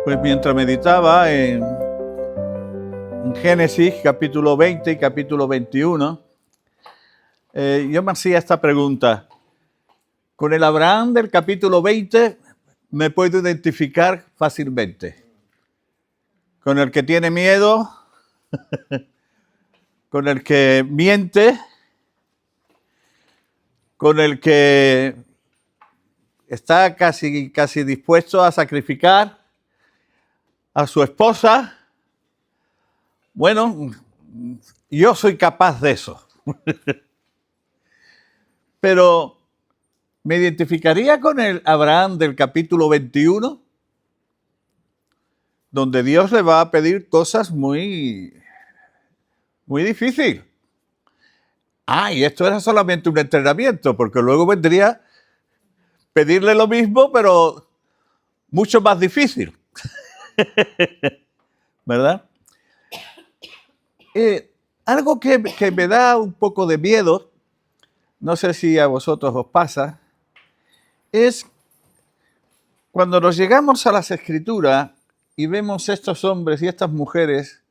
Pues mientras meditaba en Génesis capítulo 20 y capítulo 21, yo me hacía esta pregunta. Con el Abraham del capítulo 20 me puedo identificar fácilmente. Con el que tiene miedo, con el que miente, con el que está casi dispuesto a sacrificar a su esposa. Bueno, yo soy capaz de eso. Pero me identificaría con el Abraham del capítulo 21, donde Dios le va a pedir cosas muy difíciles. Y esto era solamente un entrenamiento, porque luego vendría pedirle lo mismo, pero mucho más difícil. ¿Verdad? Algo que me da un poco de miedo, no sé si a vosotros os pasa, es cuando nos llegamos a las Escrituras y vemos estos hombres y estas mujeres,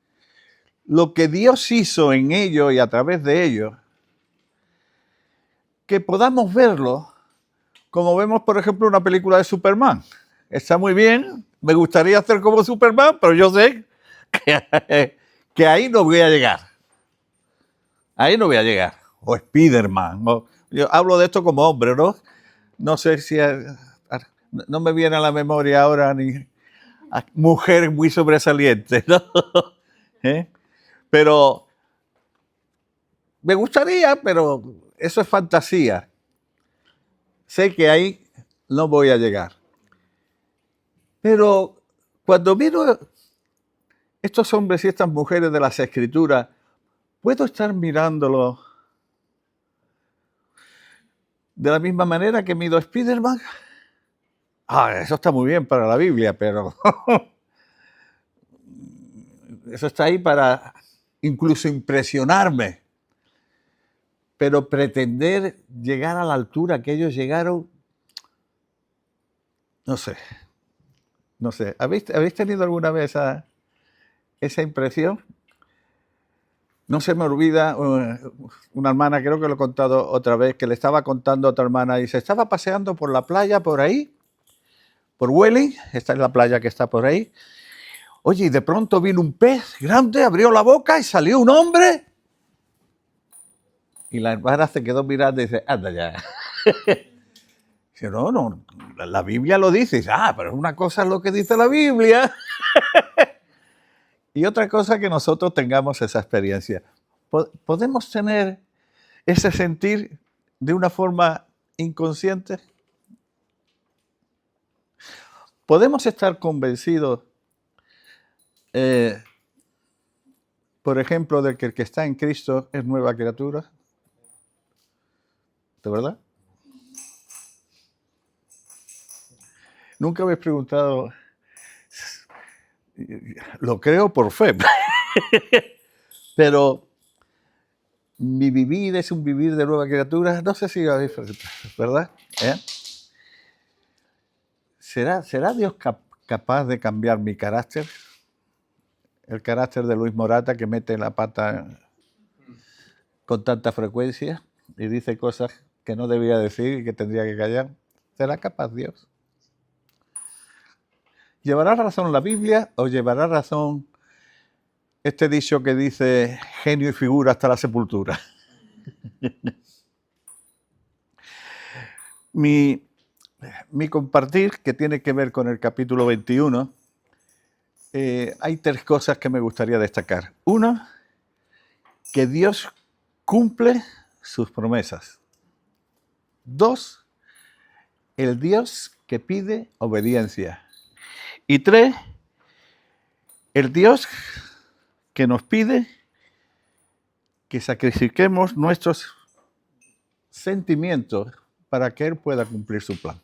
lo que Dios hizo en ellos y a través de ellos, que podamos verlo como vemos, por ejemplo, una película de Superman. Está muy bien, me gustaría hacer como Superman, pero yo sé que ahí no voy a llegar. Ahí no voy a llegar. O Spiderman. Yo hablo de esto como hombre, ¿no? No sé si... No me viene a la memoria ahora ni mujer muy sobresaliente, ¿no? Pero me gustaría, pero eso es fantasía. Sé que ahí no voy a llegar. Pero cuando miro estos hombres y estas mujeres de las Escrituras, puedo estar mirándolos de la misma manera que miro a Spiderman. Eso está muy bien para la Biblia, pero eso está ahí para incluso impresionarme. Pero pretender llegar a la altura que ellos llegaron, no sé. ¿Habéis tenido alguna vez esa impresión? No se me olvida una hermana, creo que lo he contado otra vez, que le estaba contando a otra hermana y se estaba paseando por la playa por ahí, por Welling, esta es la playa que está por ahí. Oye, y de pronto vino un pez grande, abrió la boca y salió un hombre. Y la hermana se quedó mirando y dice, anda ya. Dice, no, la Biblia lo dice. Dice, pero una cosa es lo que dice la Biblia. Y otra cosa que nosotros tengamos esa experiencia. ¿Podemos tener ese sentir de una forma inconsciente? ¿Podemos estar convencidos, por ejemplo, de que el que está en Cristo es nueva criatura? ¿De verdad? Nunca me he preguntado, lo creo por fe, pero mi vivir es un vivir de nueva criatura, no sé si ¿verdad? ¿Será Dios capaz de cambiar mi carácter? El carácter de Luis Morata, que mete la pata con tanta frecuencia y dice cosas que no debía decir y que tendría que callar. ¿Será capaz Dios? ¿Llevará razón la Biblia o llevará razón este dicho que dice genio y figura hasta la sepultura? Mi compartir, que tiene que ver con el capítulo 21, hay tres cosas que me gustaría destacar. Uno, que Dios cumple sus promesas. Dos, el Dios que pide obediencia. Y tres, el Dios que nos pide que sacrifiquemos nuestros sentimientos para que Él pueda cumplir su plan.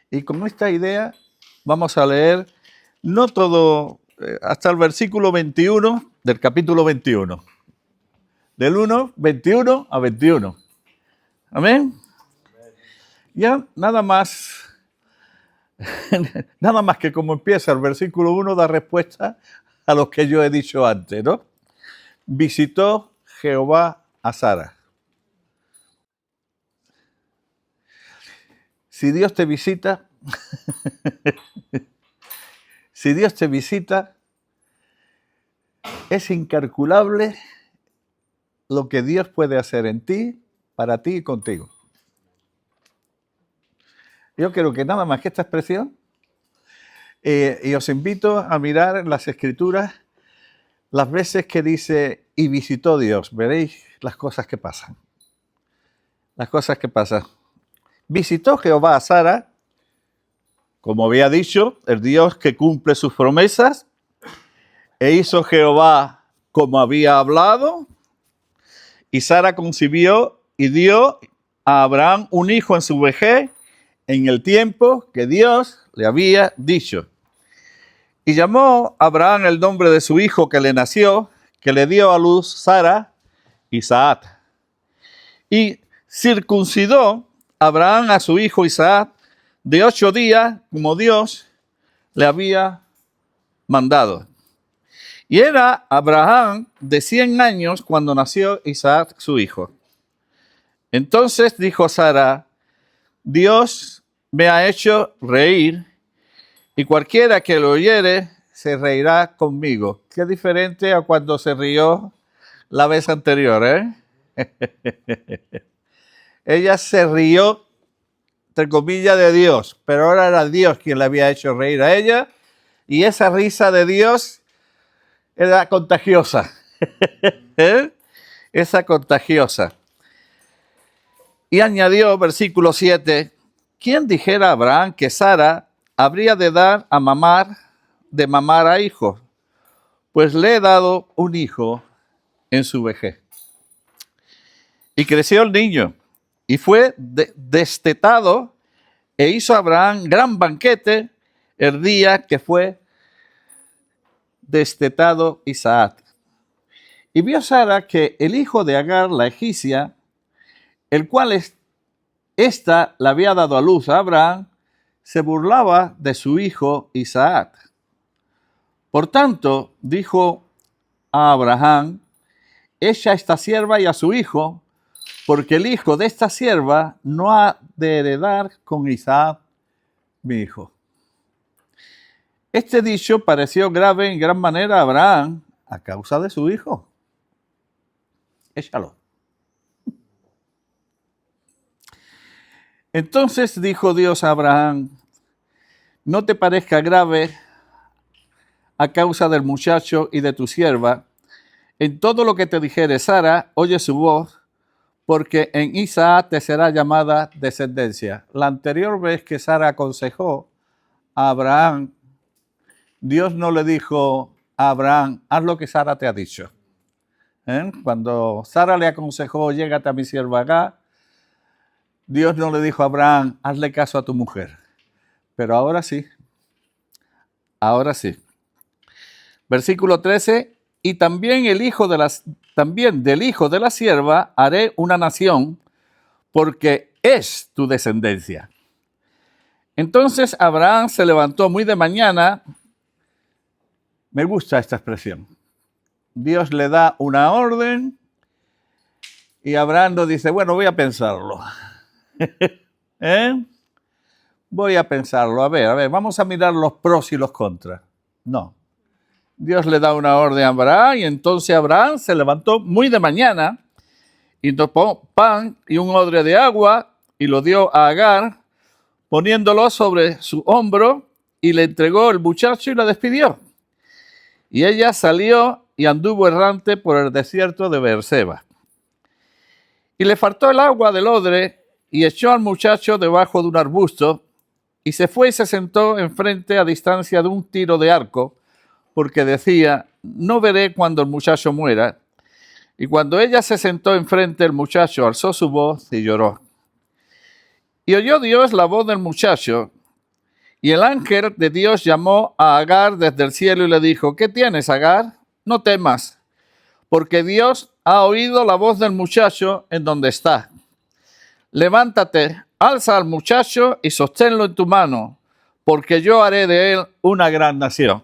Y con esta idea vamos a leer no todo, hasta el versículo 21 del capítulo 21. Del 21 a 21. Amén. Ya nada más Nada más que como empieza el versículo 1 da respuesta a lo que yo he dicho antes, ¿no? Visitó Jehová a Sara. Si Dios te visita, si Dios te visita, es incalculable lo que Dios puede hacer en ti, para ti y contigo. Yo creo que nada más que esta expresión, y os invito a mirar las Escrituras las veces que dice y visitó Dios. Veréis las cosas que pasan. Las cosas que pasan. Visitó Jehová a Sara, como había dicho, el Dios que cumple sus promesas, e hizo Jehová como había hablado, y Sara concibió y dio a Abraham un hijo en su vejez, en el tiempo que Dios le había dicho. Y llamó a Abraham el nombre de su hijo que le nació, que le dio a luz Sara, Isaac. Y circuncidó Abraham a su hijo Isaac de 8 días, como Dios le había mandado. Y era Abraham de 100 años cuando nació Isaac, su hijo. Entonces dijo Sara: Dios me ha hecho reír, y cualquiera que lo oyere se reirá conmigo. Qué diferente a cuando se rió la vez anterior, ¿eh? Ella se rió, entre comillas, de Dios, pero ahora era Dios quien le había hecho reír a ella, y esa risa de Dios era contagiosa. ¿Eh? Esa contagiosa. Y añadió, versículo 7, ¿quién dijera a Abraham que Sara habría de dar a mamar a hijos? Pues le he dado un hijo en su vejez. Y creció el niño, y fue destetado, e hizo Abraham gran banquete el día que fue destetado Isaac. Y vio Sara que el hijo de Agar, la egipcia, el cual ésta le había dado a luz a Abraham, se burlaba de su hijo Isaac. Por tanto, dijo a Abraham: echa a esta sierva y a su hijo, porque el hijo de esta sierva no ha de heredar con Isaac, mi hijo. Este dicho pareció grave en gran manera a Abraham a causa de su hijo. Échalo. Entonces dijo Dios a Abraham: no te parezca grave a causa del muchacho y de tu sierva. En todo lo que te dijere Sara, oye su voz, porque en Isaac te será llamada descendencia. La anterior vez que Sara aconsejó a Abraham, Dios no le dijo a Abraham: haz lo que Sara te ha dicho. Cuando Sara le aconsejó: llégate a mi sierva Agar, Dios no le dijo a Abraham: hazle caso a tu mujer. Pero ahora sí. Ahora sí. Versículo 13. Y también del hijo de la sierva haré una nación, porque es tu descendencia. Entonces Abraham se levantó muy de mañana. Me gusta esta expresión. Dios le da una orden y Abraham nos dice: bueno, voy a pensarlo. Voy a pensarlo. A ver, vamos a mirar los pros y los contras. No. Dios le da una orden a Abraham, y entonces Abraham se levantó muy de mañana y tomó pan y un odre de agua y lo dio a Agar, poniéndolo sobre su hombro, y le entregó el muchacho y la despidió. Y ella salió y anduvo errante por el desierto de Beerseba. Y le faltó el agua del odre, y echó al muchacho debajo de un arbusto, y se fue y se sentó enfrente a distancia de un tiro de arco, porque decía: no veré cuando el muchacho muera. Y cuando ella se sentó enfrente, el muchacho alzó su voz y lloró. Y oyó Dios la voz del muchacho, y el ángel de Dios llamó a Agar desde el cielo y le dijo: ¿qué tienes, Agar? No temas, porque Dios ha oído la voz del muchacho en donde está. Levántate, alza al muchacho y sosténlo en tu mano, porque yo haré de él una gran nación.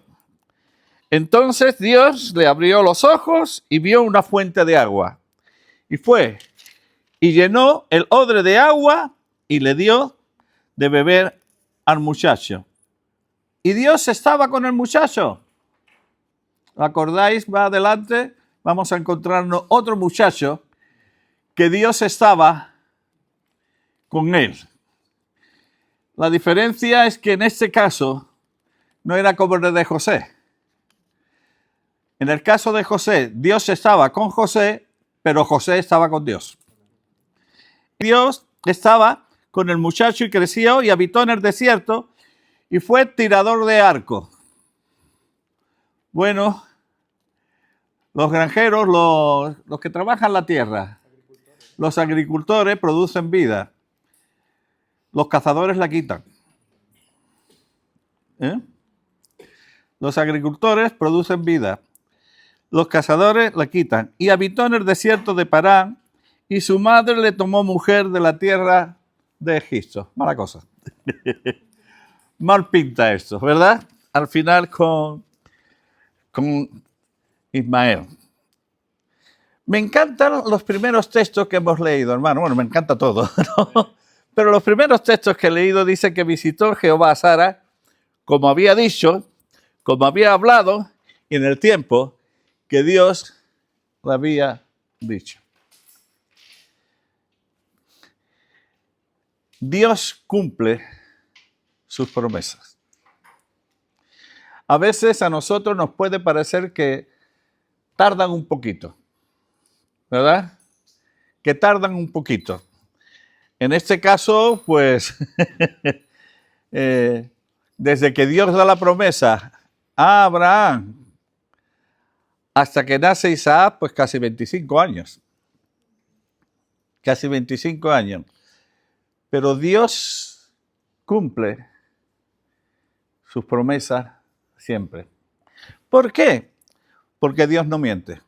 Entonces Dios le abrió los ojos y vio una fuente de agua. Y fue y llenó el odre de agua y le dio de beber al muchacho. Y Dios estaba con el muchacho. ¿Acordáis? Va adelante, vamos a encontrarnos otro muchacho que Dios estaba con él. La diferencia es que en este caso no era como el de José. En el caso de José, Dios estaba con José, pero José estaba con Dios. Dios estaba con el muchacho y creció y habitó en el desierto y fue tirador de arco. Bueno, los granjeros, los que trabajan la tierra, los agricultores producen vida. Los cazadores la quitan. Los agricultores producen vida. Los cazadores la quitan. Y habitó en el desierto de Parán, y su madre le tomó mujer de la tierra de Egipto. Mala cosa. Mal pinta esto, ¿verdad? Al final con Ismael. Me encantan los primeros textos que hemos leído, hermano. Bueno, me encanta todo, ¿no? Pero los primeros textos que he leído dicen que visitó Jehová a Sara, como había dicho, como había hablado, y en el tiempo que Dios le había dicho. Dios cumple sus promesas. A veces a nosotros nos puede parecer que tardan un poquito, ¿verdad? Que tardan un poquito. En este caso, pues, desde que Dios da la promesa a Abraham hasta que nace Isaac, pues casi 25 años. Casi 25 años. Pero Dios cumple sus promesas siempre. ¿Por qué? Porque Dios no miente.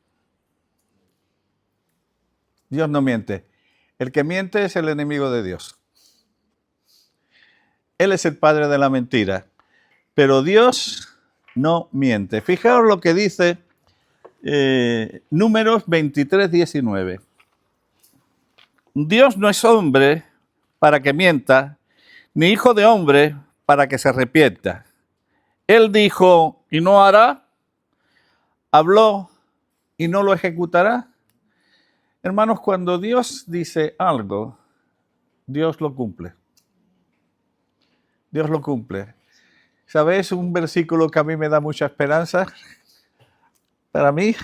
Dios no miente. El que miente es el enemigo de Dios. Él es el padre de la mentira. Pero Dios no miente. Fijaos lo que dice Números 23, 19. Dios no es hombre para que mienta, ni hijo de hombre para que se arrepienta. Él dijo y no hará, habló y no lo ejecutará. Hermanos, cuando Dios dice algo, Dios lo cumple. Dios lo cumple. ¿Sabéis un versículo que a mí me da mucha esperanza? Para mí,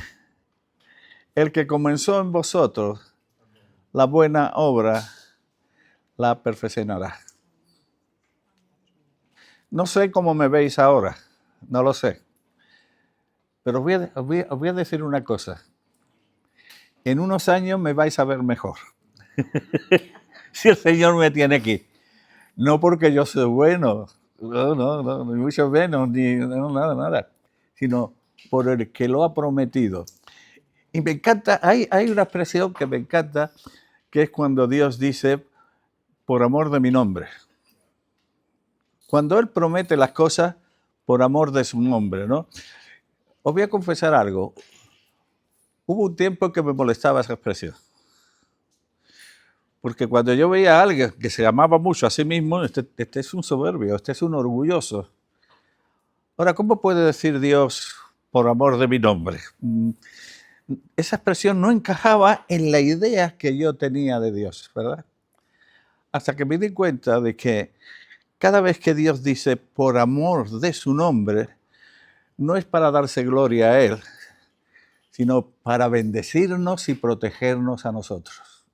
el que comenzó en vosotros la buena obra, la perfeccionará. No sé cómo me veis ahora, no lo sé. Pero os voy a decir una cosa. En unos años me vais a ver mejor. Si el Señor me tiene aquí. No porque yo soy bueno, no, ni mucho menos, ni nada. Sino por el que lo ha prometido. Y me encanta, hay una expresión que me encanta, que es cuando Dios dice, por amor de mi nombre. Cuando Él promete las cosas por amor de su nombre, ¿no? Os voy a confesar algo. Hubo un tiempo que me molestaba esa expresión. Porque cuando yo veía a alguien que se amaba mucho a sí mismo, este es un soberbio, este es un orgulloso. Ahora, ¿cómo puede decir Dios por amor de mi nombre? Esa expresión no encajaba en la idea que yo tenía de Dios, ¿verdad? Hasta que me di cuenta de que cada vez que Dios dice por amor de su nombre, no es para darse gloria a Él, sino para bendecirnos y protegernos a nosotros.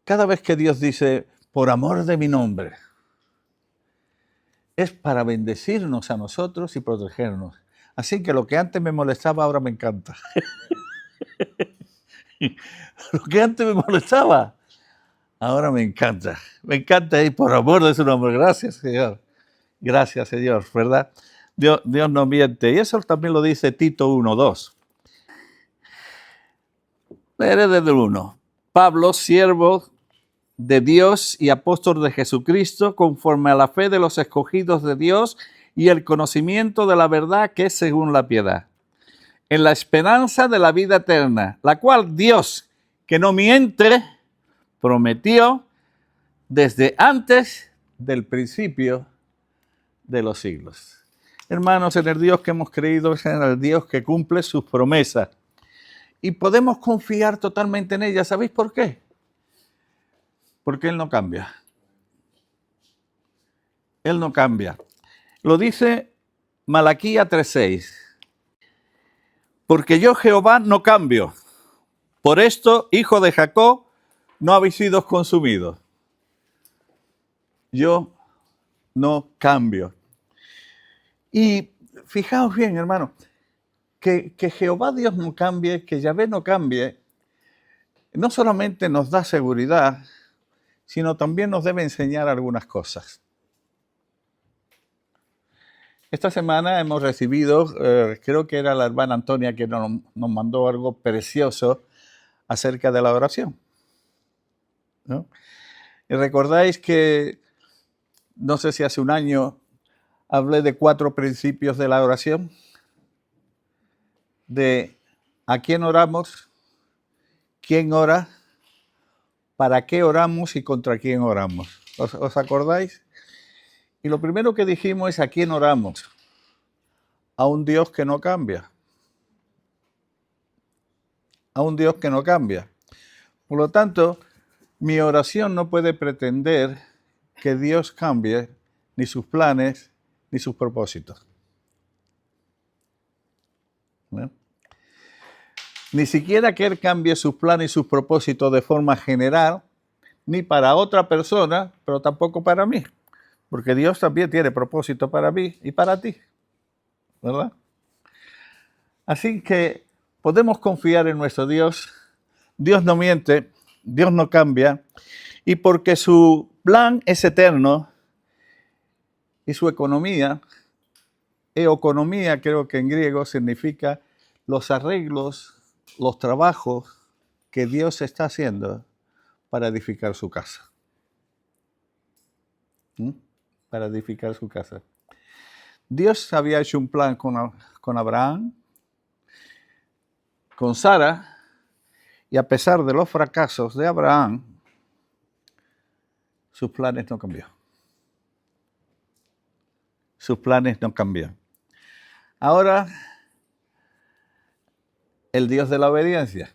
Cada vez que Dios dice por amor de mi nombre, es para bendecirnos a nosotros y protegernos. Así que lo que antes me molestaba, ahora me encanta. Lo que antes me molestaba, ahora me encanta. Me encanta y por amor de su nombre. Gracias, Señor. Gracias, Señor, ¿verdad? Dios no miente. Y eso también lo dice Tito 1:2. Leeré desde el 1. Pablo, siervo de Dios y apóstol de Jesucristo, conforme a la fe de los escogidos de Dios y el conocimiento de la verdad que es según la piedad, en la esperanza de la vida eterna, la cual Dios, que no miente, prometió desde antes del principio de los siglos. Hermanos, en el Dios que hemos creído es en el Dios que cumple sus promesas. Y podemos confiar totalmente en ella. ¿Sabéis por qué? Porque Él no cambia. Él no cambia. Lo dice Malaquías 3:6. Porque yo, Jehová, no cambio. Por esto, hijo de Jacob, no habéis sido consumidos. Yo no cambio. Y fijaos bien, hermano, que Jehová Dios no cambie, que Yahvé no cambie, no solamente nos da seguridad, sino también nos debe enseñar algunas cosas. Esta semana hemos recibido, creo que era la hermana Antonia que nos mandó algo precioso acerca de la oración, ¿no? Y recordáis que, no sé si hace un año, hablé de 4 principios de la oración, de a quién oramos, quién ora, para qué oramos y contra quién oramos. ¿Os acordáis? Y lo primero que dijimos es a quién oramos. A un Dios que no cambia. A un Dios que no cambia. Por lo tanto, mi oración no puede pretender que Dios cambie ni sus planes ni sus propósitos. ¿No? Ni siquiera que Él cambie sus planes y sus propósitos de forma general, ni para otra persona, pero tampoco para mí. Porque Dios también tiene propósito para mí y para ti, ¿verdad? Así que podemos confiar en nuestro Dios. Dios no miente, Dios no cambia, y porque su plan es eterno y su economía, economía creo que en griego significa los arreglos, los trabajos que Dios está haciendo para edificar su casa. Para edificar su casa. Dios había hecho un plan con Abraham, con Sara, y a pesar de los fracasos de Abraham, sus planes no cambiaron. Sus planes no cambian. Ahora, el Dios de la obediencia.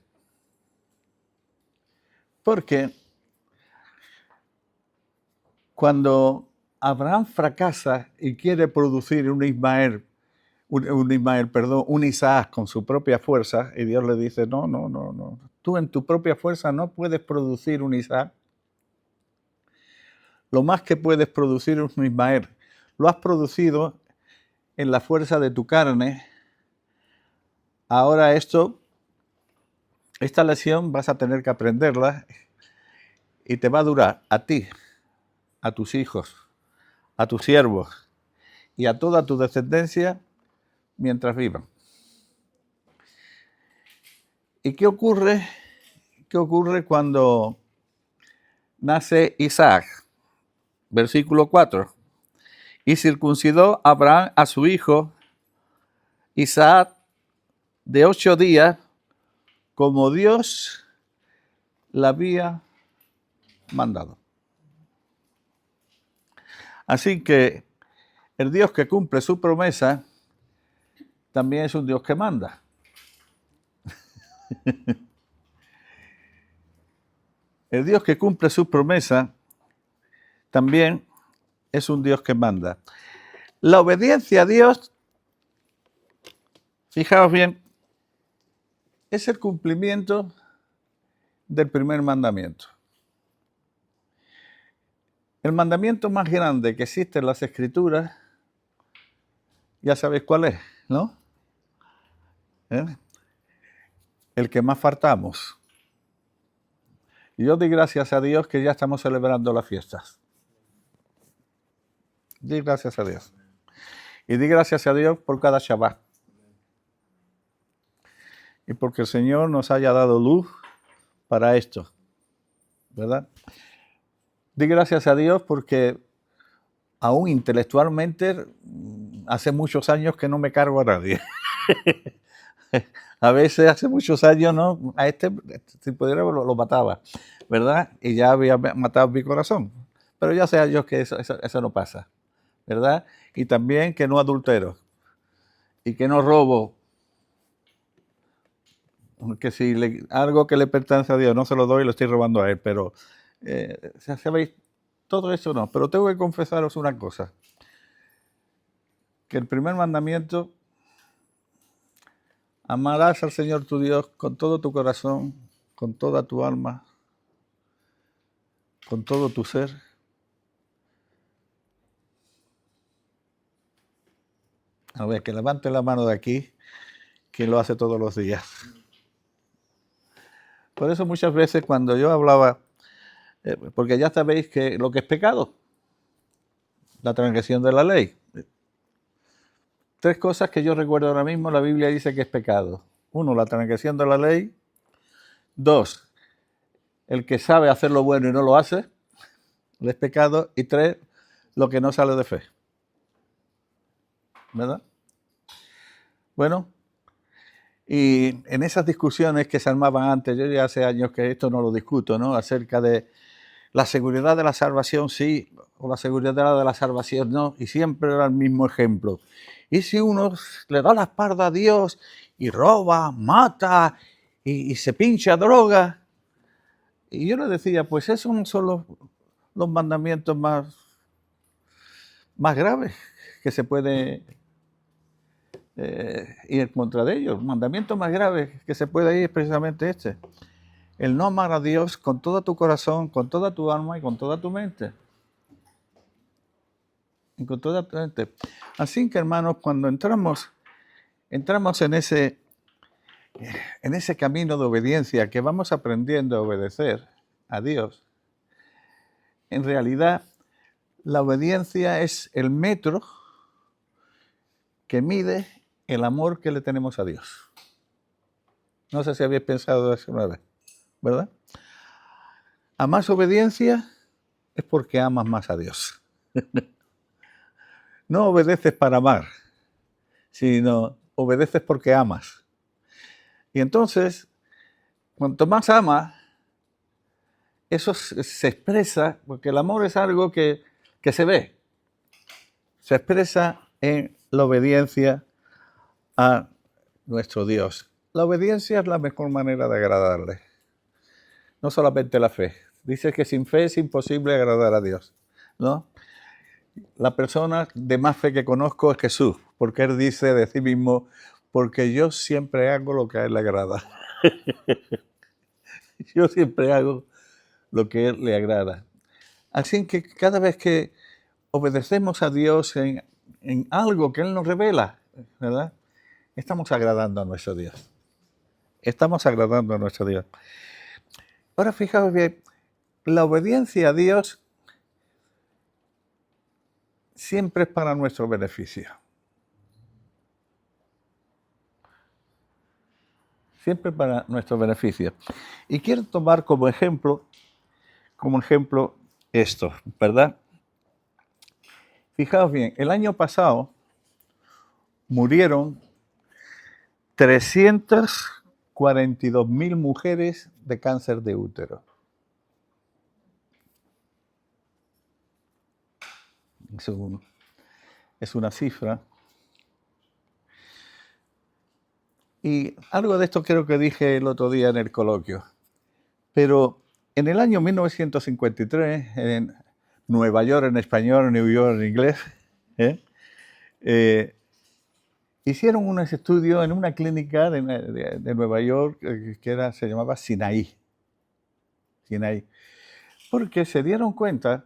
Porque cuando Abraham fracasa y quiere producir un Isaac con su propia fuerza, y Dios le dice, no, tú en tu propia fuerza no puedes producir un Isaac. Lo más que puedes producir es un Ismael. Lo has producido en la fuerza de tu carne. Ahora esta lección vas a tener que aprenderla y te va a durar a ti, a tus hijos, a tus siervos y a toda tu descendencia mientras vivan. ¿Y qué ocurre? ¿Qué ocurre cuando nace Isaac? Versículo 4. Y circuncidó Abraham a su hijo Isaac de 8 días, como Dios le había mandado. Así que el Dios que cumple su promesa también es un Dios que manda. El Dios que cumple su promesa también es un Dios que manda. La obediencia a Dios, fijaos bien, es el cumplimiento del primer mandamiento. El mandamiento más grande que existe en las Escrituras, ya sabéis cuál es, ¿no? El que más faltamos. Y yo doy gracias a Dios que ya estamos celebrando las fiestas. Di gracias a Dios. Y di gracias a Dios por cada Shabbat. Y porque el Señor nos haya dado luz para esto, ¿verdad? Di gracias a Dios porque aún intelectualmente hace muchos años que no me cargo a nadie. A veces hace muchos años, ¿no? A si pudiera, lo mataba, ¿verdad? Y ya había matado mi corazón. Pero ya sé yo que eso no pasa, ¿verdad? Y también que no adultero y que no robo. Que si algo que le pertenece a Dios no se lo doy, lo estoy robando a Él. Pero, ¿sabéis? Todo eso no. Pero tengo que confesaros una cosa. Que el primer mandamiento, amarás al Señor tu Dios con todo tu corazón, con toda tu alma, con todo tu ser. A ver, que levante la mano de aquí, que lo hace todos los días. Por eso muchas veces cuando yo hablaba, porque ya sabéis que lo que es pecado, la transgresión de la ley. 3 cosas que yo recuerdo ahora mismo, la Biblia dice que es pecado. 1, la transgresión de la ley. 2, el que sabe hacer lo bueno y no lo hace, es pecado. Y 3, lo que no sale de fe. ¿Verdad? Bueno, y en esas discusiones que se armaban antes, yo ya hace años que esto no lo discuto, ¿no? Acerca de la seguridad de la salvación sí, o la seguridad de la salvación no, y siempre era el mismo ejemplo. Y si uno le da la espalda a Dios y roba, mata y se pincha droga, y yo le decía, pues esos no son los mandamientos más graves que se puede ir en contra de ellos. El mandamiento más grave que se puede ir es precisamente este. El no amar a Dios con todo tu corazón, con toda tu alma y con toda tu mente. Y con toda tu mente. Así que, hermanos, cuando entramos en ese camino de obediencia que vamos aprendiendo a obedecer a Dios, en realidad la obediencia es el metro que mide el amor que le tenemos a Dios. No sé si habéis pensado eso una vez, ¿verdad? A más obediencia es porque amas más a Dios. No obedeces para amar, sino obedeces porque amas. Y entonces, cuanto más amas, eso se expresa, porque el amor es algo que se ve, se expresa en la obediencia a nuestro Dios. La obediencia es la mejor manera de agradarle, no solamente la fe. Dice que sin fe es imposible agradar a Dios, ¿no? La persona de más fe que conozco es Jesús, porque Él dice de sí mismo, porque yo siempre hago lo que a Él le agrada. Yo siempre hago lo que a Él le agrada. Así que cada vez que obedecemos a Dios en algo que Él nos revela, ¿verdad? Estamos agradando a nuestro Dios. Estamos agradando a nuestro Dios. Ahora fijaos bien, la obediencia a Dios siempre es para nuestro beneficio. Siempre para nuestro beneficio. Y quiero tomar como ejemplo esto, ¿verdad? Fijaos bien, el año pasado murieron 342.000 mujeres de cáncer de útero. Es una cifra. Y algo de esto creo que dije el otro día en el coloquio. Pero en el año 1953, en Nueva York en español, New York en inglés, hicieron unos estudios en una clínica de Nueva York que se llamaba Sinaí. Porque se dieron cuenta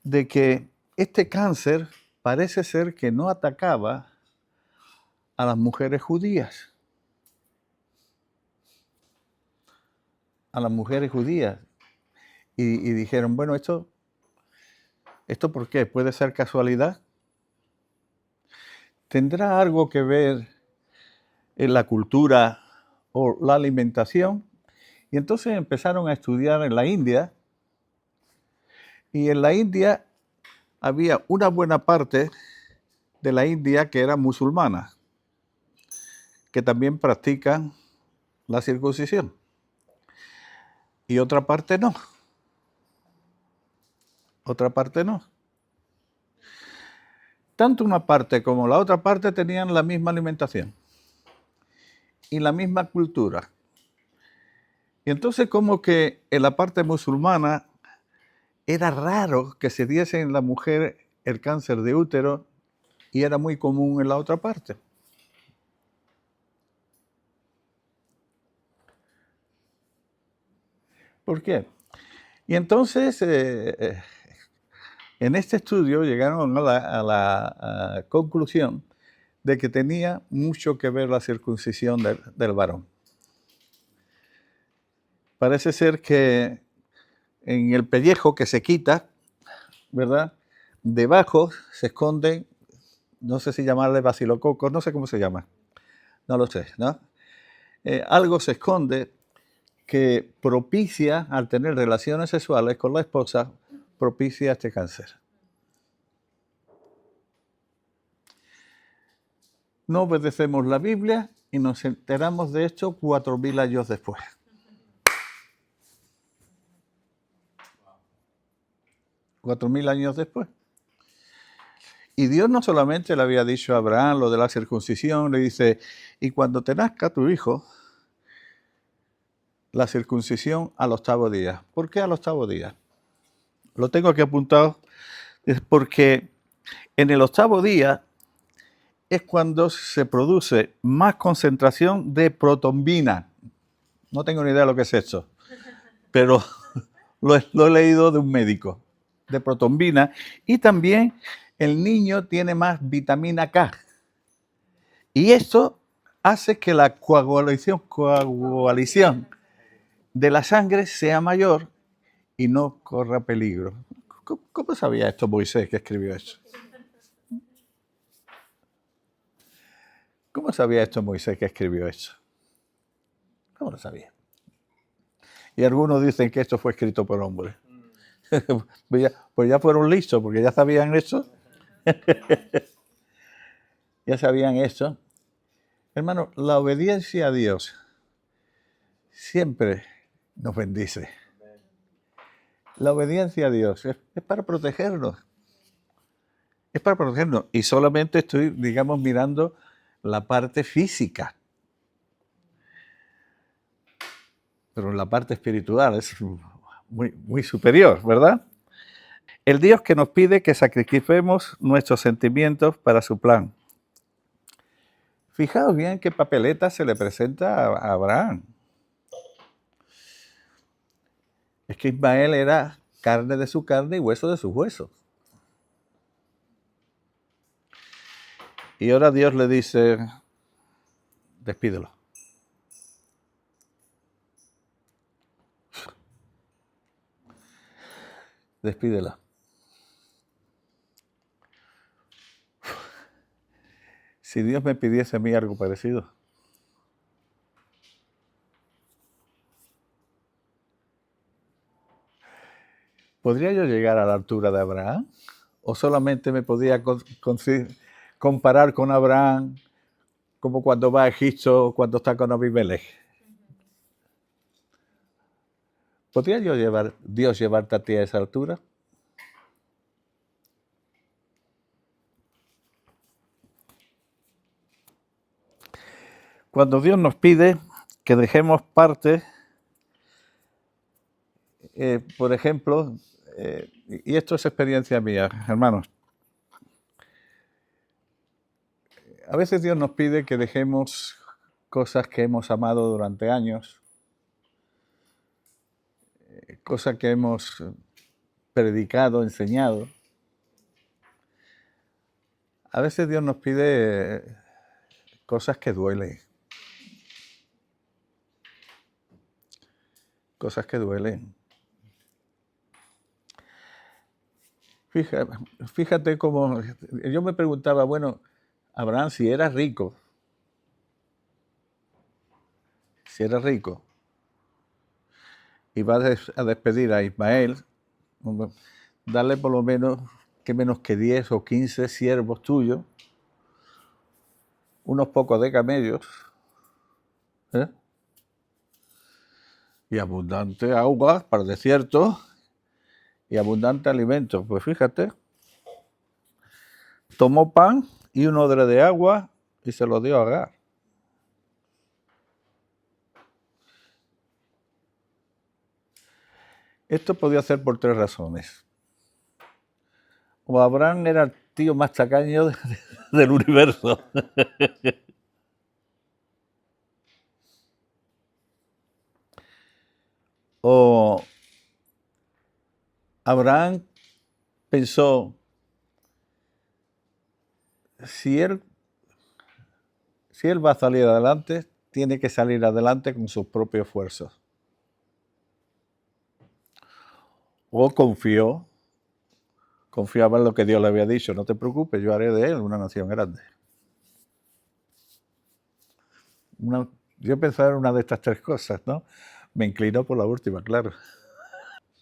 de que este cáncer parece ser que no atacaba a las mujeres judías. A las mujeres judías. Y dijeron, bueno, ¿esto por qué? ¿Puede ser casualidad? ¿Tendrá algo que ver en la cultura o la alimentación? Y entonces empezaron a estudiar en la India Y en la India había una buena parte de la India que era musulmana, que también practican la circuncisión. Y otra parte no. Otra parte no. Tanto una parte como la otra parte tenían la misma alimentación y la misma cultura. Y entonces como que en la parte musulmana era raro que se diese en la mujer el cáncer de útero y era muy común en la otra parte. ¿Por qué? Y entonces, en este estudio llegaron a la conclusión de que tenía mucho que ver la circuncisión del varón. Parece ser que en el pellejo que se quita, ¿verdad? Debajo se esconden, no sé si llamarle bacilococos, no sé cómo se llama, no lo sé, ¿no? Algo se esconde que propicia, al tener relaciones sexuales con la esposa, propicia este cáncer. No obedecemos la Biblia y nos enteramos de esto 4000 años después. 4000 años después. Y Dios no solamente le había dicho a Abraham lo de la circuncisión, le dice, y cuando te nazca tu hijo, la circuncisión al 8º día. ¿Por qué al 8º día? Lo tengo aquí apuntado, es porque en el 8º día es cuando se produce más concentración de protombina. No tengo ni idea de lo que es esto, pero lo he leído de un médico, de protombina, y también el niño tiene más vitamina K. Y esto hace que la coagulación de la sangre sea mayor y no corra peligro. ¿Cómo sabía esto Moisés que escribió eso? ¿Cómo sabía esto Moisés que escribió eso? ¿Cómo lo sabía? Y algunos dicen que esto fue escrito por hombres. Pues ya fueron listos, porque ya sabían eso. Ya sabían eso. Hermano, la obediencia a Dios siempre nos bendice. La obediencia a Dios es para protegernos. Es para protegernos. Y solamente estoy, digamos, mirando la parte física. Pero la parte espiritual es muy, muy superior, ¿verdad? El Dios que nos pide que sacrifiquemos nuestros sentimientos para su plan. Fijaos bien qué papeleta se le presenta a Abraham. Es que Ismael era carne de su carne y hueso de sus huesos. Y ahora Dios le dice, despídelo. Despídela. Si Dios me pidiese a mí algo parecido. ¿Podría yo llegar a la altura de Abraham? ¿O solamente me podía comparar con Abraham como cuando va a Egipto o cuando está con Abimelech? ¿Podría Dios llevarte a ti a esa altura? Cuando Dios nos pide que dejemos parte, por ejemplo, y esto es experiencia mía, hermanos, a veces Dios nos pide que dejemos cosas que hemos amado durante años, cosas que hemos predicado, enseñado. A veces Dios nos pide cosas que duelen. Cosas que duelen. Fíjate cómo yo me preguntaba, bueno, Abraham, si era rico, y va a despedir a Ismael, darle por lo menos que 10 o 15 siervos tuyos, unos pocos de camellos, ¿eh? Y abundante agua para el desierto y abundante alimento. Pues fíjate, tomó pan y un odre de agua y se lo dio a Agar. Esto podía hacer por 3 razones. O Abraham era el tío más tacaño del universo. O Abraham pensó, si él va a salir adelante, tiene que salir adelante con sus propios esfuerzos. O confiaba en lo que Dios le había dicho, no te preocupes, yo haré de él una nación grande. Yo pensaba en una de estas 3 cosas, ¿no? Me inclino por la última, claro.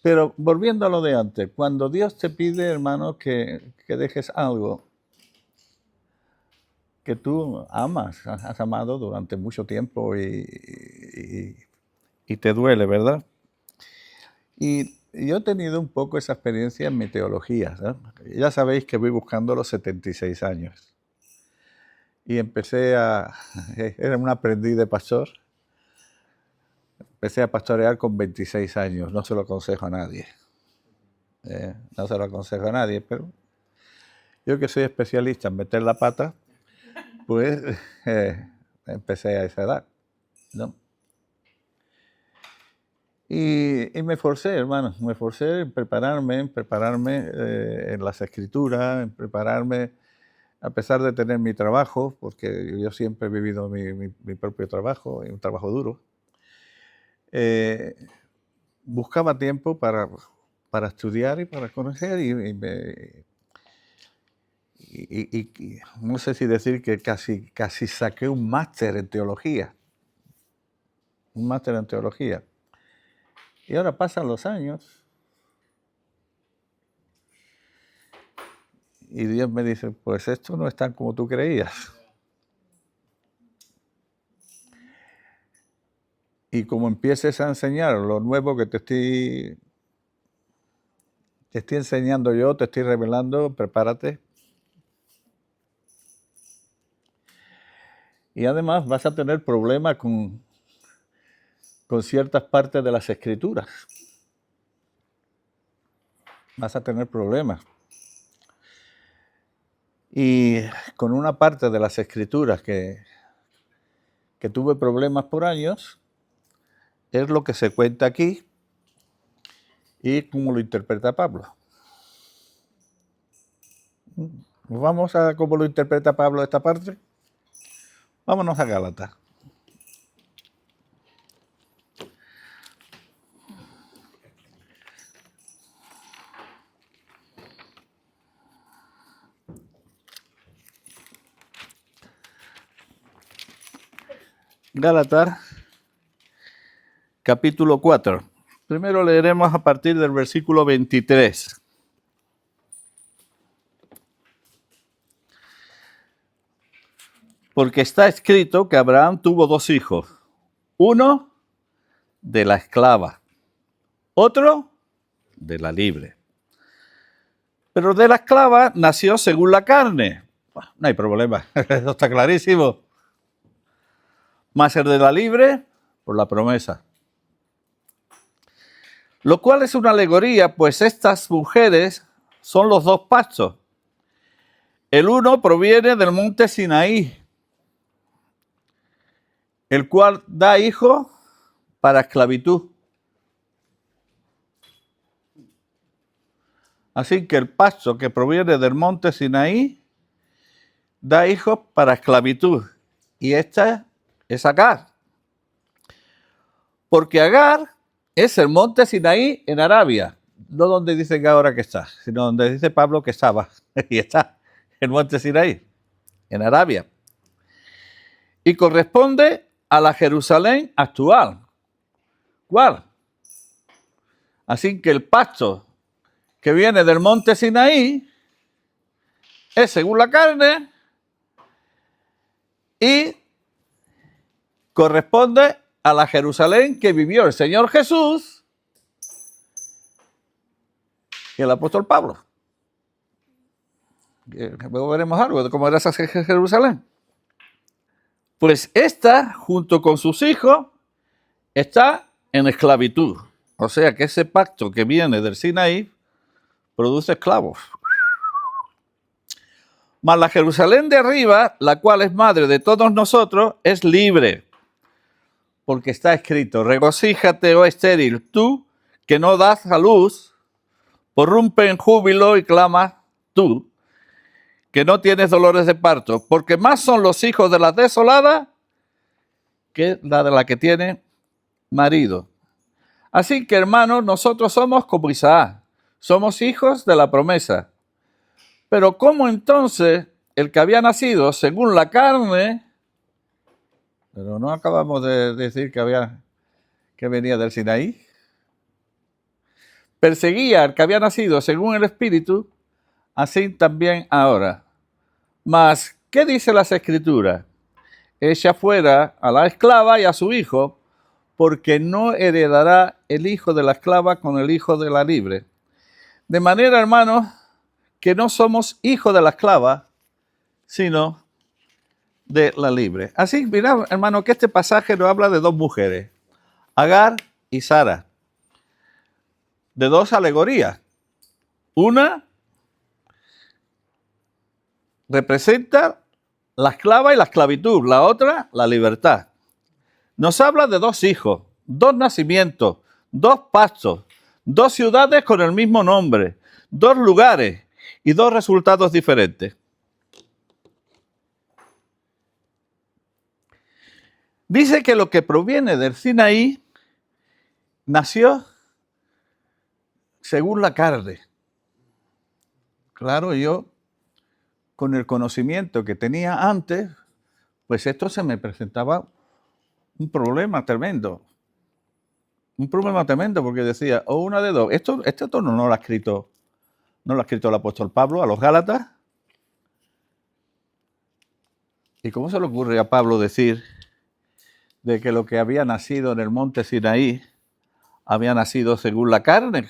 Pero volviendo a lo de antes, cuando Dios te pide, hermano, que dejes algo que tú amas, has amado durante mucho tiempo y te duele, ¿verdad? Y yo he tenido un poco esa experiencia en mi teología, ¿no? Ya sabéis que voy buscando los 76 años. Y era un aprendiz de pastor. Empecé a pastorear con 26 años, no se lo aconsejo a nadie. No se lo aconsejo a nadie, pero yo que soy especialista en meter la pata, pues empecé a esa edad, ¿no? Y me forcé, hermano, me forcé en prepararme en las escrituras, en prepararme, a pesar de tener mi trabajo, porque yo siempre he vivido mi propio trabajo, un trabajo duro. Buscaba tiempo para estudiar y para conocer y no sé si decir que casi saqué un máster en teología. Un máster en teología. Y ahora pasan los años y Dios me dice, pues esto no es tan como tú creías. Y como empieces a enseñar lo nuevo que te estoy enseñando yo, te estoy revelando, prepárate. Y además vas a tener problemas con ciertas partes de las escrituras. Vas a tener problemas. Y con una parte de las escrituras que tuve problemas por años, es lo que se cuenta aquí y cómo lo interpreta Pablo. Vamos a cómo lo interpreta Pablo esta parte. Vámonos a Gálatas. Gálatas, capítulo 4. Primero leeremos a partir del versículo 23. Porque está escrito que Abraham tuvo 2 hijos. Uno de la esclava, otro de la libre. Pero de la esclava nació según la carne. No hay problema, eso está clarísimo. Mas el de la libre, por la promesa. Lo cual es una alegoría, pues estas mujeres son los 2 pactos. El uno proviene del monte Sinaí, el cual da hijos para esclavitud. Así que el pacto que proviene del monte Sinaí da hijos para esclavitud. Y esta es Agar. Porque Agar es el monte Sinaí en Arabia. No donde dicen ahora que está, sino donde dice Pablo que estaba. Y está, el monte Sinaí, en Arabia. Y corresponde a la Jerusalén actual. ¿Cuál? Así que el pacto que viene del monte Sinaí, es según la carne y corresponde a la Jerusalén que vivió el Señor Jesús y el apóstol Pablo. Luego veremos algo de cómo era esa Jerusalén. Pues esta, junto con sus hijos, está en esclavitud. O sea que ese pacto que viene del Sinaí produce esclavos. Mas la Jerusalén de arriba, la cual es madre de todos nosotros, es libre. Porque está escrito, regocíjate, oh estéril, tú que no das a luz, porrumpe en júbilo y clama tú, que no tienes dolores de parto, porque más son los hijos de la desolada que la de la que tiene marido. Así que, hermanos, nosotros somos como Isaac, somos hijos de la promesa. Pero ¿cómo entonces el que había nacido según la carne, pero no acabamos de decir que venía del Sinaí, perseguía al que había nacido según el Espíritu, así también ahora? Mas, ¿qué dice las Escrituras? Echa fuera a la esclava y a su hijo, porque no heredará el hijo de la esclava con el hijo de la libre. De manera, hermanos, que no somos hijos de la esclava, sino de la libre. Así, mirad, hermano, que este pasaje nos habla de dos mujeres, Agar y Sara, de dos alegorías. Una representa la esclava y la esclavitud, la otra, la libertad. Nos habla de dos hijos, dos nacimientos, dos pactos, dos ciudades con el mismo nombre, dos lugares y dos resultados diferentes. Dice que lo que proviene del Sinaí nació según la carne. Claro, yo con el conocimiento que tenía antes, pues esto se me presentaba un problema tremendo. Un problema tremendo porque decía, o una de dos, este tono no lo ha escrito el apóstol Pablo a los Gálatas. ¿Y cómo se le ocurre a Pablo decir de que lo que había nacido en el monte Sinaí había nacido según la carne?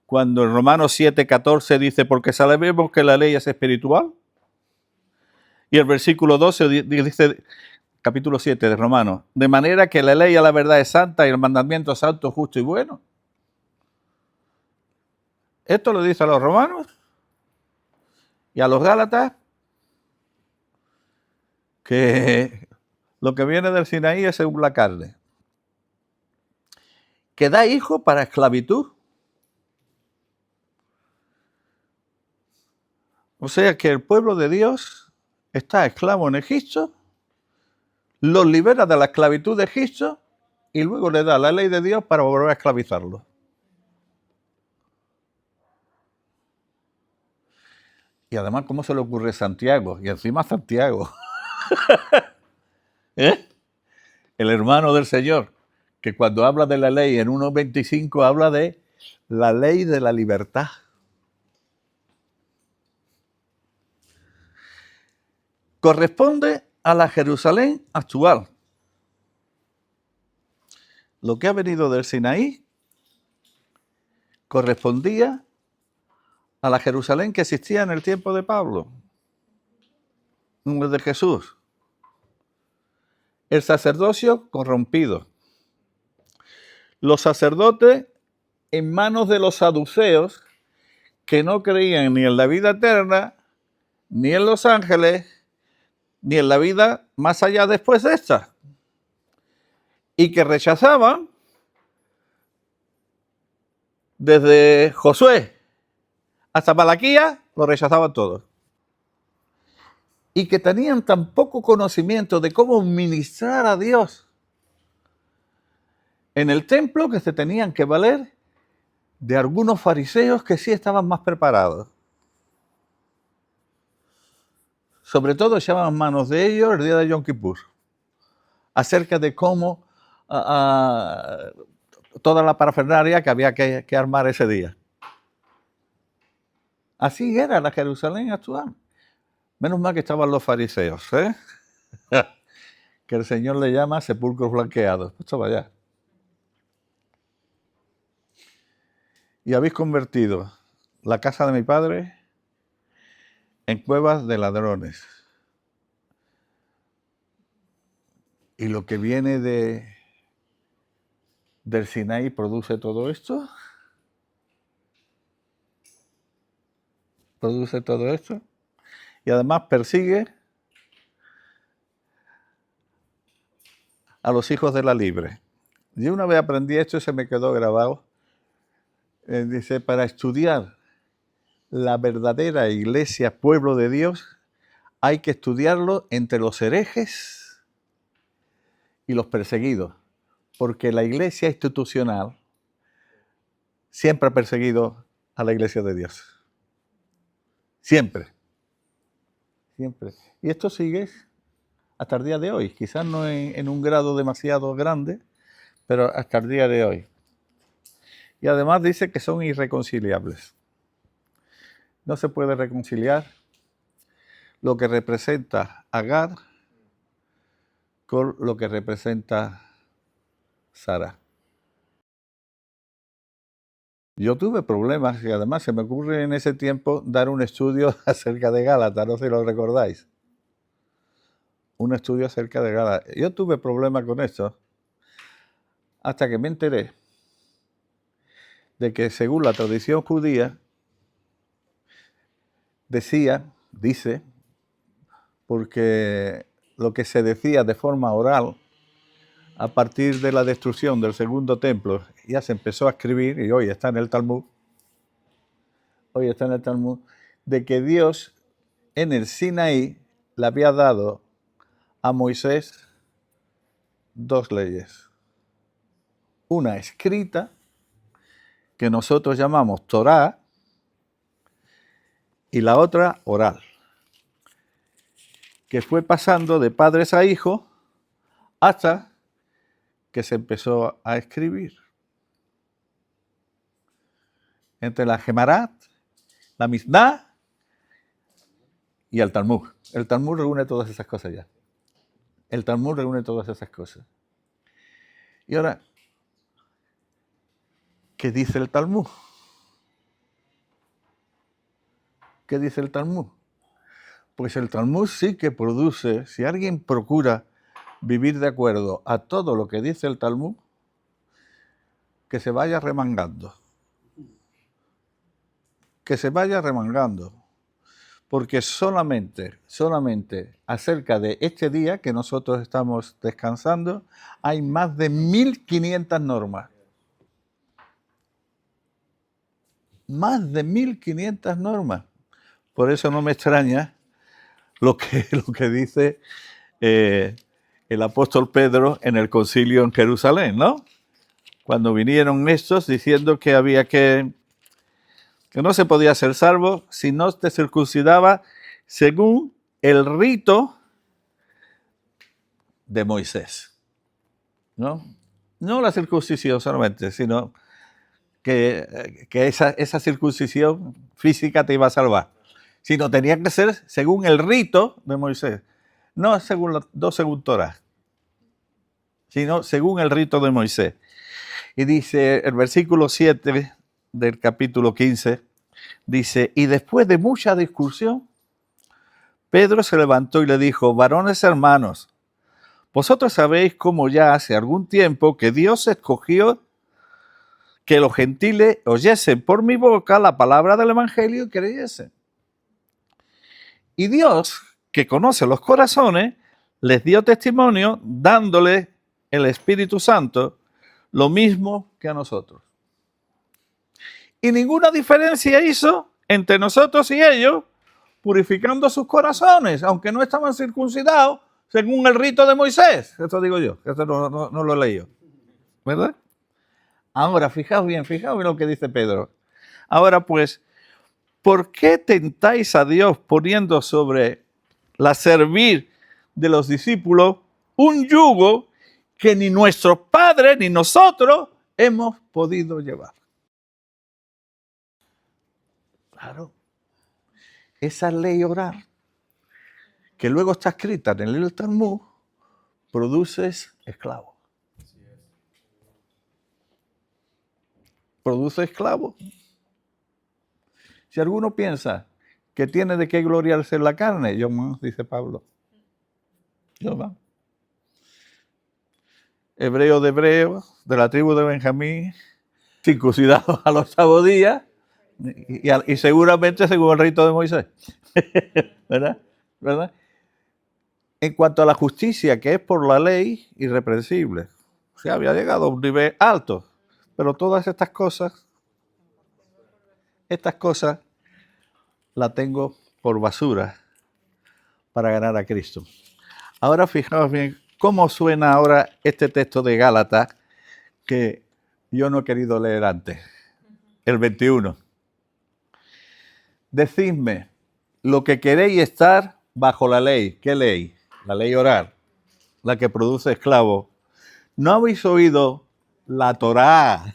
Cuando en Romanos 7:14 dice, porque sabemos que la ley es espiritual. Y el versículo 12 dice, capítulo 7 de Romanos, de manera que la ley a la verdad es santa y el mandamiento es santo, justo y bueno. Esto lo dice a los romanos y a los gálatas, que lo que viene del Sinaí es según la carne, que da hijo para esclavitud. O sea que el pueblo de Dios está esclavo en Egipto, los libera de la esclavitud de Egipto y luego le da la ley de Dios para volver a esclavizarlos. Y además, ¿cómo se le ocurre a Santiago? Y encima Santiago, ¿eh? El hermano del Señor, que cuando habla de la ley en 1:25 habla de la ley de la libertad. Corresponde a la Jerusalén actual. Lo que ha venido del Sinaí correspondía a la Jerusalén que existía en el tiempo de Pablo, de Jesús. El sacerdocio corrompido. Los sacerdotes en manos de los saduceos que no creían ni en la vida eterna, ni en los ángeles, ni en la vida más allá después de esta. Y que rechazaban desde Josué hasta Malaquías, lo rechazaban todos. Y que tenían tan poco conocimiento de cómo ministrar a Dios en el templo que se tenían que valer de algunos fariseos que sí estaban más preparados. Sobre todo echaban manos de ellos el día de Yom Kippur, acerca de cómo toda la parafernalia que había que armar ese día. Así era la Jerusalén actual. Menos mal que estaban los fariseos, ¿eh? Que el Señor le llama sepulcros blanqueados. Esto vaya. Y habéis convertido la casa de mi padre en cuevas de ladrones. Y lo que viene del Sinaí produce todo esto. Produce todo esto. Y además persigue a los hijos de la libre. Yo una vez aprendí esto y se me quedó grabado. Dice, para estudiar la verdadera iglesia, pueblo de Dios, hay que estudiarlo entre los herejes y los perseguidos, porque la iglesia institucional siempre ha perseguido a la iglesia de Dios. Siempre. Siempre. Y esto sigue hasta el día de hoy, quizás no en un grado demasiado grande, pero hasta el día de hoy. Y además dice que son irreconciliables. No se puede reconciliar lo que representa Agar con lo que representa Sara. Yo tuve problemas y además se me ocurre en ese tiempo dar un estudio acerca de Gálatas, no sé si lo recordáis. Un estudio acerca de Gálatas. Yo tuve problemas con esto hasta que me enteré de que según la tradición judía dice, porque lo que se decía de forma oral a partir de la destrucción del segundo templo ya se empezó a escribir, y hoy está en el Talmud, de que Dios en el Sinaí le había dado a Moisés dos leyes. Una escrita, que nosotros llamamos Torá, y la otra oral, que fue pasando de padres a hijos hasta que se empezó a escribir. Entre la Gemarat, la Misná y el Talmud. El Talmud reúne todas esas cosas ya. El Talmud reúne todas esas cosas. Y ahora, ¿qué dice el Talmud? ¿Qué dice el Talmud? Pues el Talmud sí que produce, si alguien procura vivir de acuerdo a todo lo que dice el Talmud, que se vaya remangando. Que se vaya remangando. Porque solamente acerca de este día que nosotros estamos descansando, hay más de 1500 normas. Más de 1500 normas. Por eso no me extraña lo que dice el apóstol Pedro en el concilio en Jerusalén, ¿no? Cuando vinieron estos diciendo que había que no se podía ser salvo si no te circuncidaba según el rito de Moisés, ¿no? No la circuncisión solamente, sino que esa circuncisión física te iba a salvar, sino tenía que ser según el rito de Moisés, no según Torah, sino según el rito de Moisés. Y dice el versículo 7 del capítulo 15, dice, y después de mucha discusión, Pedro se levantó y le dijo, varones hermanos, vosotros sabéis cómo ya hace algún tiempo que Dios escogió que los gentiles oyesen por mi boca la palabra del evangelio y creyesen. Y Dios, que conoce los corazones, les dio testimonio dándole el Espíritu Santo, lo mismo que a nosotros. Y ninguna diferencia hizo entre nosotros y ellos, purificando sus corazones, aunque no estaban circuncidados, según el rito de Moisés. Esto digo yo, esto no lo he leído. ¿Verdad? Ahora, fijaos bien lo que dice Pedro. Ahora pues, ¿por qué tentáis a Dios poniendo sobre la cerviz de los discípulos un yugo que ni nuestros padres ni nosotros hemos podido llevar? Claro, esa ley oral, que luego está escrita en el Talmud, produces esclavos. Produce esclavos. Si alguno piensa que tiene de qué gloriarse en la carne, yo más, dice Pablo. Yo más. Hebreo de hebreos, de la tribu de Benjamín, circuncidados al 8º día, y seguramente según el rito de Moisés. ¿Verdad? ¿Verdad? En cuanto a la justicia, que es por la ley, irreprensible. O sea, había llegado a un nivel alto. Pero todas estas cosas las tengo por basura para ganar a Cristo. Ahora fijaos bien cómo suena ahora este texto de Gálatas que yo no he querido leer antes. El 21. Decidme lo que queréis estar bajo la ley. ¿Qué ley? La ley oral, la que produce esclavos. ¿No habéis oído la Torá?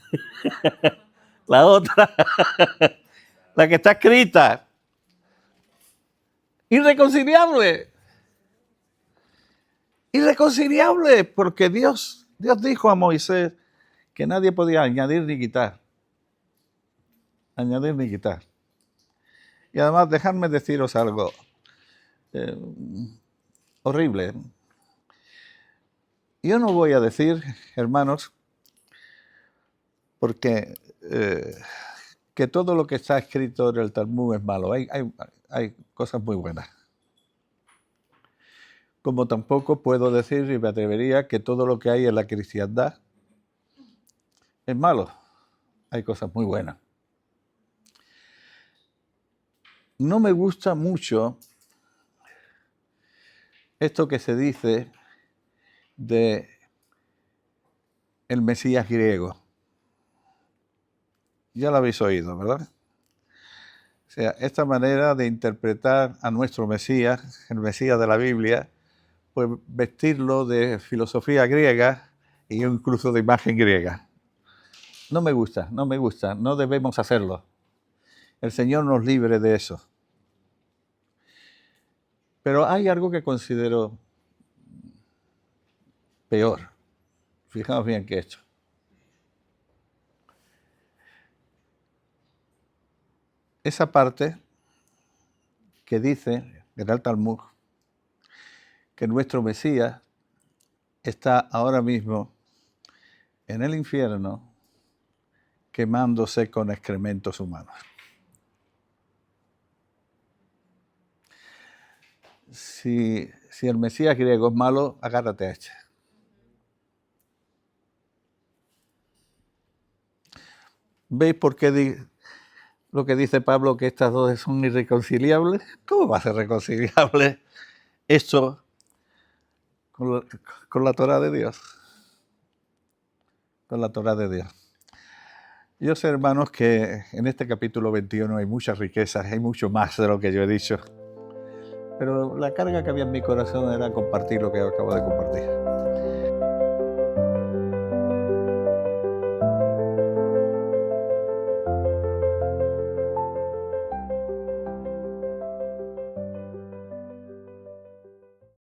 La otra, la que está escrita. Irreconciliable. Irreconciliable, porque Dios dijo a Moisés que nadie podía añadir ni quitar. Añadir ni quitar. Y además, dejadme deciros algo horrible. Yo no voy a decir, hermanos, porque que todo lo que está escrito en el Talmud es malo. Hay cosas muy buenas. Como tampoco puedo decir, y me atrevería, que todo lo que hay en la cristiandad es malo. Hay cosas muy buenas. No me gusta mucho esto que se dice de el Mesías griego. Ya lo habéis oído, ¿verdad? O sea, esta manera de interpretar a nuestro Mesías, el Mesías de la Biblia, pues vestirlo de filosofía griega e incluso de imagen griega. No me gusta, no debemos hacerlo. El Señor nos libre de eso. Pero hay algo que considero peor. Fijaos bien que esto. Esa parte que dice en el Talmud que nuestro Mesías está ahora mismo en el infierno quemándose con excrementos humanos. Si el Mesías griego es malo, agárrate a este. ¿Veis por qué lo que dice Pablo, que estas dos son irreconciliables? ¿Cómo va a ser reconciliable esto con la Torá de Dios? Con la Torá de Dios. Yo sé, hermanos, que en este capítulo 21 hay muchas riquezas, hay mucho más de lo que yo he dicho. Pero la carga que había en mi corazón era compartir lo que acabo de compartir.